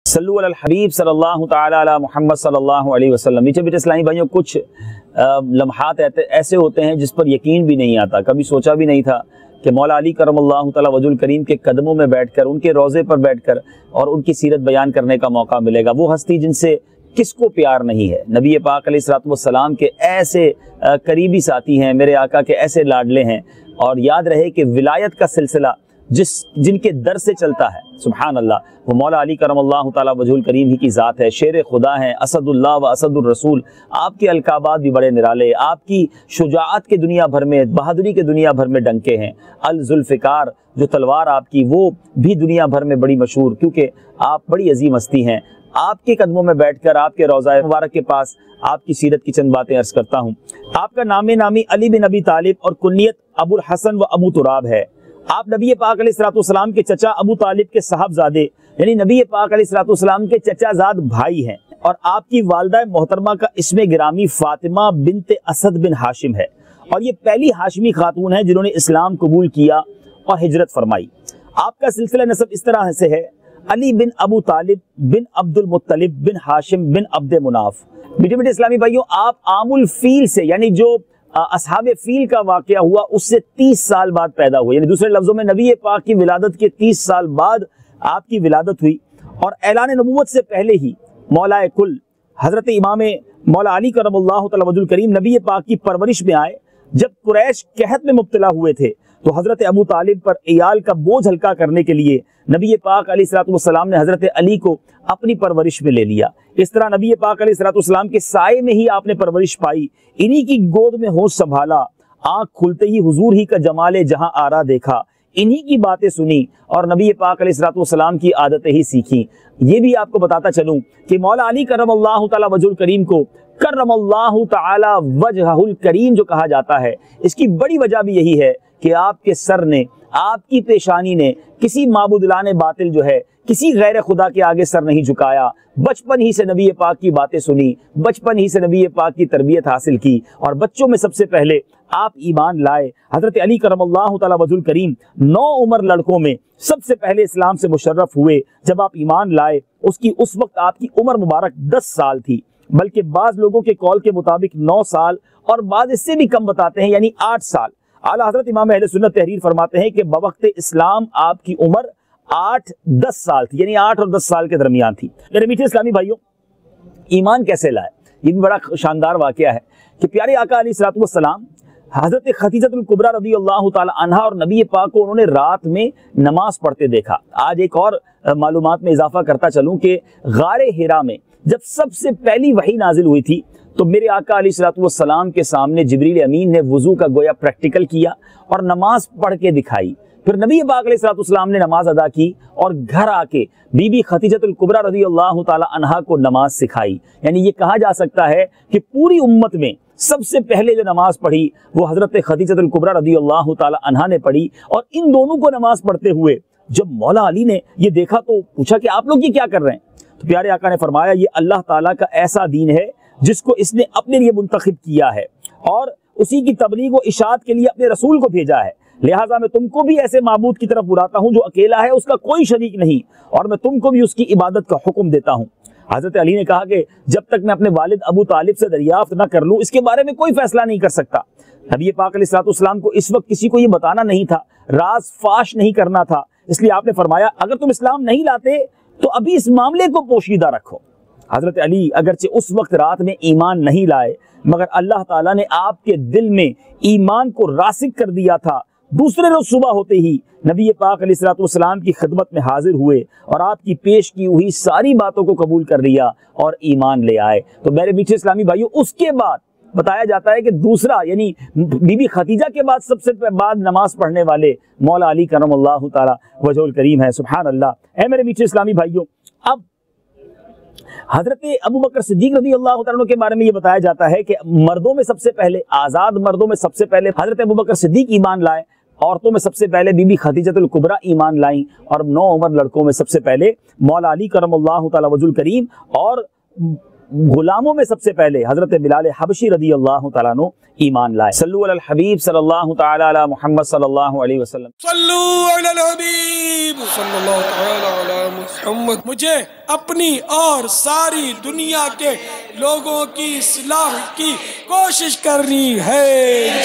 सल्लु अलल हबीब सल्लल्लाहु ताला अला मुहम्मद सल्लल्लाहु अलैहि वसल्लम। मीठे मीठे इस्लामी भाइयों, कुछ लम्हात ऐसे होते हैं जिस पर यकीन भी नहीं आता। कभी सोचा भी नहीं था कि मौला अली करमल्लाहु ताला वजुल करीम के कदमों में बैठकर, उनके रोज़े पर बैठकर और उनकी सीरत बयान करने का मौका मिलेगा। वो हस्ती जिनसे किसको प्यार नहीं है। नबी पाक अलैहिस्सलातु वस्सलाम के ऐसे करीबी साथी हैं, मेरे आका के ऐसे लाडले हैं। और याद रहे कि विलायत का सिलसिला जिनके दर से चलता है, सुभान अल्लाह, वो मौला अली करमल्लाहु ताला वजहुल करीम ही की ज़ात है। शेर खुदा हैं, असदुल्लाह व असदुर रसूल। आपके अलकाबात भी बड़े निराले, आपकी शुजाअत के दुनिया भर में, बहादुरी के दुनिया भर में डंके हैं। अल जुल्फ़िकार, जो तलवार आपकी, वो भी दुनिया भर में बड़ी मशहूर, क्योंकि आप बड़ी अजीम हस्ती हैं। आपके कदमों में बैठकर आपके रोज़ा मुबारक के पास आपकी सीरत की चंद बातें अर्ज करता हूँ। आपका नामी अली बिन अबी तालिब और कुन्नियत अबुल हसन व अबू तुराब है। आप नबी पाक अलैहिस्सलाम के चचा अबू तालिब के साहबजादे यानी नबी पाक अलैहिस्सलाम के चचाजाद भाई हैं। और आपकी वालिदा मोहतरमा का इसमें गिरामी फातिमा बिनते असद बिन हाशिम है। और ये पहली हाशिमी खातून है जिन्होंने इस्लाम कबूल किया और हिजरत फरमाई। आपका सिलसिला नसब इस तरह से है: अली बिन अबू तालिब बिन अब्दुल मुत्तलिब बिन हाशिम बिन अब्द मुनाफ। मीठे मीठे इस्लामी भाइयों, आप आमुल फील से, यानी जो असहाबे फील का वाकया हुआ उससे 30 साल बाद पैदा हुए। यानी दूसरे लफ्जों में नबी पाक की विलादत के 30 साल बाद आपकी विलादत हुई। और ऐलान नबूवत से पहले ही मौला कुल हजरत इमाम मौला अली करमल्लाहु ताला वजुल करीम नबी पाक की परवरिश में आए। जब कुरैश कहत में मुब्तला हुए थे तो हजरत अबू तालिब पर इयाल का बोझ हल्का करने के लिए नबी पाक अलैहिस्सलाम ने हजरत अली को अपनी परवरिश में ले लिया। इस तरह नबी पाक अलैहिस्सलाम के साए में ही आपने परवरिश पाई, इन्हीं की गोद में होश संभाला। आंख खुलते ही हुजूर ही का जमाले जहां आरा देखा, इन्हीं की बातें सुनी और नबी पाक अलैहिस्सलाम की आदतें ही सीखी। ये भी आपको बताता चलूं कि मौला अली करमल्लाहु ताला वजुल करीम को करमल्लाहु ताला वजहुल करीम जो कहा जाता है, इसकी बड़ी वजह भी यही है कि आपके सर ने, आपकी पेशानी ने किसी माबूदलाने बातिल जो है, किसी गैर खुदा के आगे सर नहीं झुकाया। बचपन ही से नबी पाक की बातें सुनी, बचपन ही से नबी पाक की तरबियत हासिल की और बच्चों में सबसे पहले आप ईमान लाए। हजरत अली करमल्लाहु ताला वजुल करीम 9 उम्र लड़कों में सबसे पहले इस्लाम से मुशर्रफ हुए। जब आप ईमान लाए उस वक्त आपकी उम्र मुबारक 10 साल थी, बल्कि बाज लोगों के कौल के मुताबिक 9 साल और बाज इससे भी कम बताते हैं, यानी 8 साल। आला हजरत इमाम अहले सुन्नत तहरीर फरमाते हैं कि बवक्त इस्लाम आपकी उम्र 8-10 साल थी, यानी 8 और 10 साल के दरमियान थी। मेरे मीठे इस्लामी भाइयों, ईमान कैसे लाए, ये भी बड़ा शानदार वाकया है कि प्यारे आका अलैहिस्सलातु वस्सलाम हजरत खदीजतुल कुबरा रज़ियल्लाहु ताला अन्हा और नबी पाक को उन्होंने रात में नमाज पढ़ते देखा। आज एक और मालूमात में इजाफा करता चलूं कि गारे हिरा में जब सबसे पहली वही नाजिल हुई थी तो मेरे आका अलैहिस्सलातु वस्सलाम के सामने जिब्रील अमीन ने वुजू का गोया प्रैक्टिकल किया और नमाज पढ़ के दिखाई। फिर नबी पाक अलैहिस्सलातु वस्सलाम ने नमाज अदा की और घर आके बीबी खदीजतुल कुबरा रज़ियल्लाहु ताला अन्हा को नमाज सिखाई। यानी ये कहा जा सकता है कि पूरी उम्मत में सबसे पहले जो नमाज पढ़ी वो हजरत खदीजतुल कुबरा रज़ियल्लाहु ताला अन्हा ने पढ़ी। और इन दोनों को नमाज पढ़ते हुए जब मौला अली ने ये देखा तो पूछा कि आप लोग ये क्या कर रहे हैं। तो प्यारे आका ने फरमाया, ये अल्लाह ताला का ऐसा दीन है जिसको इसने अपने लिए मुंतखब किया है और उसी की तबलीग व इशाअत के लिए अपने रसूल को भेजा है। लिहाजा मैं तुमको भी ऐसे माबूद की तरफ बुलाता हूँ जो अकेला है, उसका कोई शरीक नहीं, और मैं तुमको भी उसकी इबादत का हुक्म देता हूँ। हजरत अली ने कहा कि जब तक मैं अपने वालिद अबू तालिब से दरियाफ्त न कर लूँ इसके बारे में कोई फैसला नहीं कर सकता। नबी पाक अलैहिस्सलाम को इस वक्त किसी को ये बताना नहीं था, राज फाश नहीं करना था, इसलिए आपने फरमाया अगर तुम इस्लाम नहीं लाते तो अभी इस मामले को पोशीदा रखो। हजरत अली अगरचे उस वक्त रात में ईमान नहीं लाए, मगर अल्लाह ताला ने आपके दिल में ईमान को रासिक कर दिया था। दूसरे रोज सुबह होते ही नबी पाक अलैहिस्सलाम की खिदमत में हाजिर हुए और आपकी पेश की हुई सारी बातों को कबूल कर लिया और ईमान ले आए। तो मेरे मीठे इस्लामी भाइयों, उसके बाद बताया जाता है कि दूसरा यानी बीबी खदीजा के बाद सबसे बाद नमाज पढ़ने वाले मौला अली करमल्लाहु ताला वजहुल करीम है। सुभान अल्लाह। मेरे मीठे इस्लामी भाइयों, अब हजरत अबू बकर सिद्दीक रज़ियल्लाहु ताला के बारे में ये बताया जाता है कि मर्दों में सबसे पहले, आजाद मर्दों में सबसे पहले हजरत अबू बकर सिद्दीक ईमान लाए, औरतों में सबसे पहले बीबी खदीजतुल कुबरा ईमान लाई और 9 उम्र लड़कों में सबसे पहले मौला अली करमल्लाहु ताला वजुल करीम और गुलामों में सबसे पहले हजरत बिलाल हबशी रज़ियल्लाहु ताला अन्हु ईमान लाए। सल्लु अलल हबीब सल्लल्लाहु ताला अला मुहम्मद सल्लल्लाहु अलैहि वसल्लम। सल्लु अलल हबीब सल्लल्लाहु ताला अला मुहम्मद। محمد. مجھے اپنی اور ساری دنیا کے لوگوں کی اصلاح کی کوشش کرنی ہے.